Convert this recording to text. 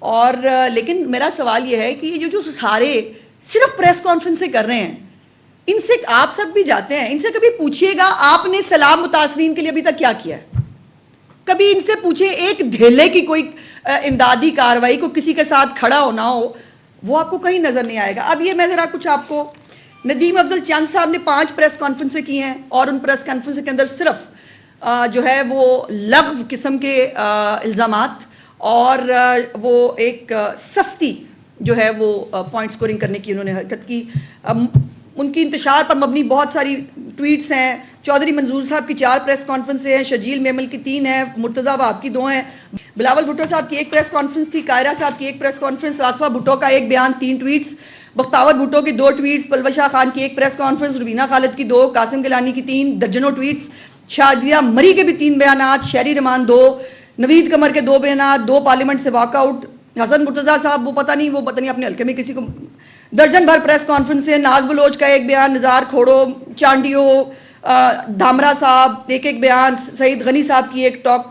اور لیکن میرا سوال یہ ہے کہ یہ جو سارے صرف پریس کانفرنسیں کر رہے ہیں، ان سے آپ سب بھی جاتے ہیں، ان سے کبھی پوچھئے گا آپ نے سیلاب متاثرین کے لیے ابھی تک کیا کیا ہے؟ کبھی ان سے پوچھیں ایک دھیلے کی کوئی امدادی کارروائی کو کسی کے ساتھ کھڑا ہونا ہو، وہ آپ کو کہیں نظر نہیں آئے گا. اب یہ میں ذرا کچھ آپ کو، ندیم افضل چند صاحب نے 5 پریس کانفرنسیں کی ہیں اور ان پریس کانفرنس کے اندر صرف جو ہے وہ لغو قسم کے الزامات اور وہ ایک سستی جو ہے وہ پوائنٹ سکورنگ کرنے کی انہوں نے حرکت کی. ان کی انتشار پر مبنی بہت ساری ٹویٹس ہیں. چودھری منظور صاحب کی 4 پریس کانفرنسیں ہیں، شرجیل میمل کی 3 ہیں، مرتضیٰ وہاب کی 2 ہیں، بلاول بھٹو صاحب کی 1 پریس کانفرنس تھی، قاہرہ صاحب کی 1 پریس کانفرنس، آصفہ بھٹو کا 1 بیان 3 ٹویٹس، بختاور بھٹو کی 2 ٹویٹس، پلوشہ خان کی 1 پریس کانفرنس، روبینہ خالد کی 2، قاسم گیلانی کی 3، درجنوں ٹویٹس، شادیہ مری کے بھی 3 بیانات، شہری رحمان 2، نوید قمر کے 2 بیانات، 2 پارلیمنٹ سے واک آؤٹ، حسن مرتضیٰ صاحب وہ پتہ نہیں اپنے حلقے میں کسی کو درجن بھر پریس کانفرنس سے، ناز بلوچ کا 1 بیان، نزار کھوڑو، چانڈیو، دھامرا صاحب 1 بیان، سعید غنی صاحب کی 1 ٹاک